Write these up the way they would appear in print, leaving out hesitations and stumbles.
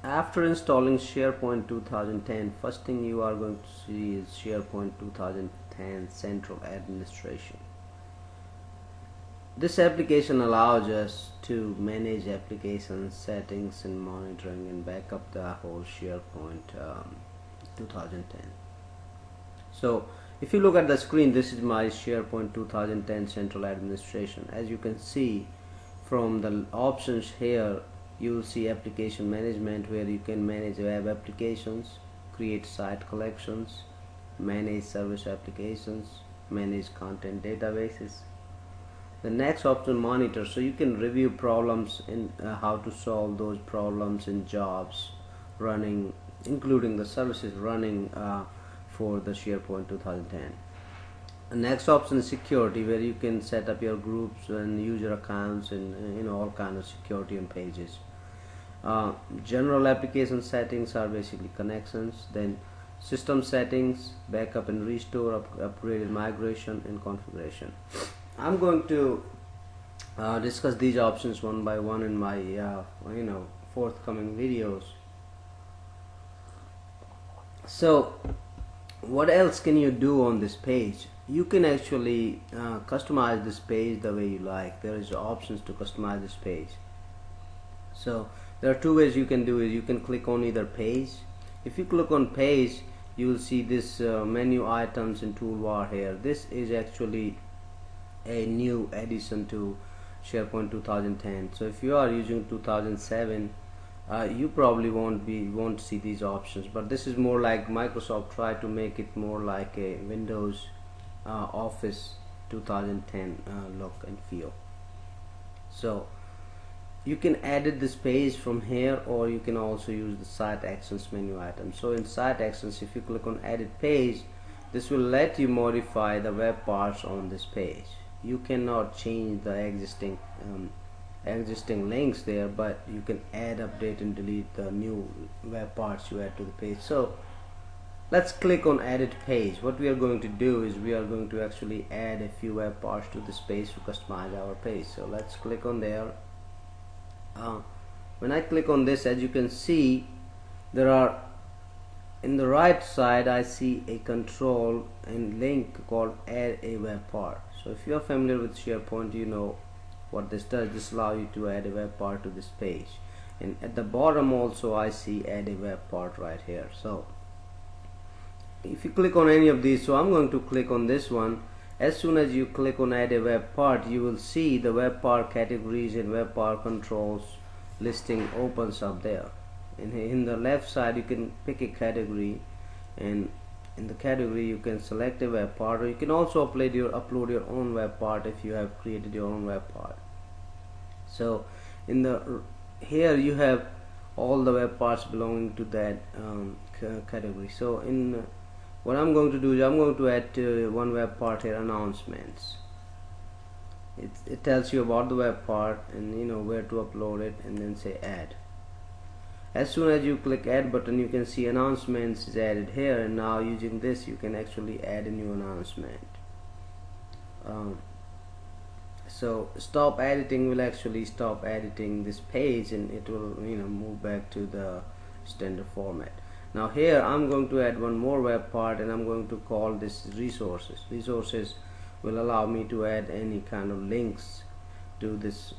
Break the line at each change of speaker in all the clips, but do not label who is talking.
After installing SharePoint 2010, first thing you are going to see is SharePoint 2010 Central Administration. This application allows us to manage application settings and monitoring and back up the whole SharePoint 2010. So if you look at the screen, this is my SharePoint 2010 Central Administration. As you can see from the options here, you will see application management, where you can manage web applications, create site collections, manage service applications, manage content databases. The next option, monitor, so you can review problems in how to solve those problems in jobs running, including the services running for the SharePoint 2010. The next option is security, where you can set up your groups and user accounts and all kind of security on pages. General application settings are basically connections. Then system settings, backup and restore, upgraded migration, and configuration. I'm going to discuss these options one by one in my forthcoming videos. So what else can you do on this page? You can actually customize this page the way you like. There is options to customize this page. So there are two ways you can do it. You can click on either page. If you click on page, you will see this menu items and toolbar here. This is actually a new addition to SharePoint 2010. So if you are using 2007, you probably won't see these options, but this is more like Microsoft tried to make it more like a Windows Office 2010 look and feel. So you can edit this page from here, or you can also use the site actions menu item. So in site actions, if you click on edit page, this will let you modify the web parts on this page. You cannot change the existing links there, but you can add, update, and delete the new web parts you add to the page. So let's click on edit page. What we are going to do is we are going to actually add a few web parts to this page to customize our page. So let's click on there. When I click on this, as you can see, there are in the right side I see a control and link called add a web part. So if you are familiar with SharePoint, you know what this does. This allows you to add a web part to this page, and at the bottom also I see add a web part right here. So if you click on any of these, so I'm going to click on this one. As soon as you click on add a web part, you will see the web part categories and web part controls listing opens up there. And in the left side you can pick a category, and in the category you can select a web part, or you can also upload your own web part if you have created your own web part. So in the here you have all the web parts belonging to that category. So in what I'm going to do is I'm going to add one web part here, announcements. It tells you about the web part and where to upload it, and then say add. As soon as you click add button, you can see announcements is added here, and now using this you can actually add a new announcement. So stop editing will actually stop editing this page, and it will move back to the standard format. Now here I'm going to add one more web part, and I'm going to call this resources. Resources will allow me to add any kind of links to this,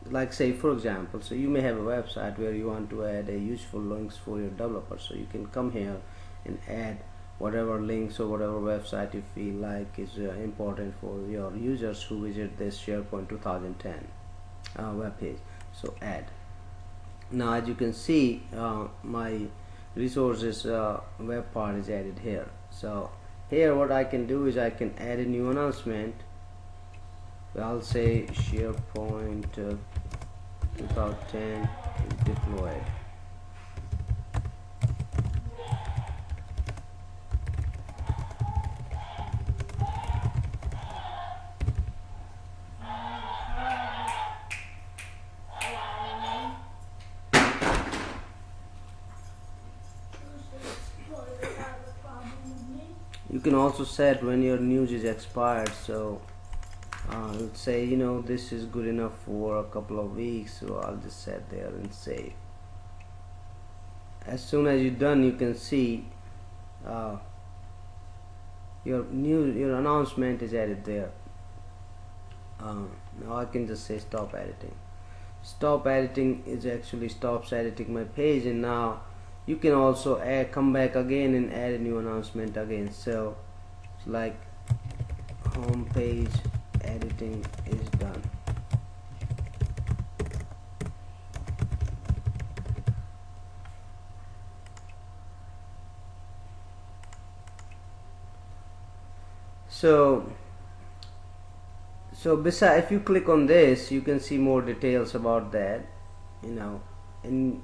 like say for example, so you may have a website where you want to add a useful links for your developers. So you can come here and add whatever links or whatever website you feel like is important for your users who visit this SharePoint 2010 web page. So add. Now as you can see, my resources web part is added here. So here what I can do is I can add a new announcement. I'll say SharePoint 2010 is deployed. You can also set when your news is expired. So let's say this is good enough for a couple of weeks, so I'll just set there and save. as soon as you're done, you can see your announcement is added there. Now I can just say stop editing. Stop editing is actually stops editing my page, and now you can also come back again and add a new announcement again. So it's like home page editing is done. So beside, if you click on this, you can see more details about that, and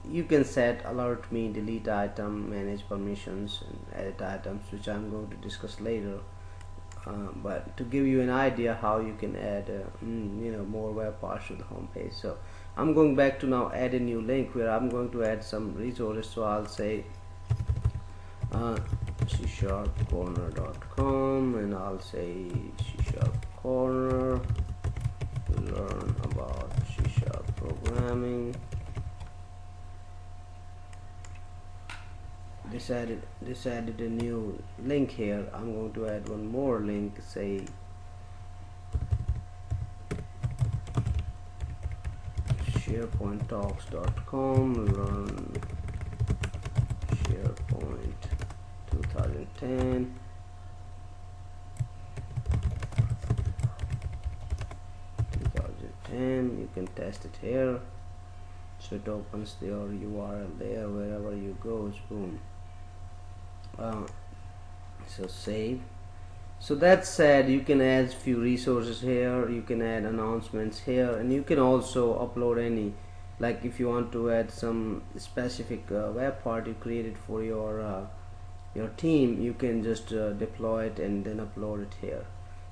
you can set alert me, delete item, manage permissions, and edit items, which I'm going to discuss later. But to give you an idea how you can add more web parts to the home page. So I'm going back to now add a new link where I'm going to add some resources. So I'll say c#corner.com, and I'll say c#corner, learn about C# programming. Decided a new link here. I'm going to add one more link, say SharePointTalks.com, learn SharePoint 2010. You can test it here, so it opens your URL there wherever you go. Boom. So save. So that said, you can add few resources here, you can add announcements here, and you can also upload any, like if you want to add some specific web part you created for your team, you can just deploy it and then upload it here.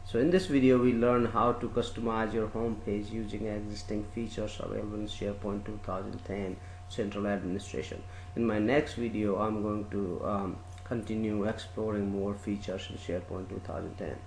So in this video we learn how to customize your home page using existing features available in SharePoint 2010 Central Administration. In my next video I'm going to continue exploring more features in SharePoint 2010.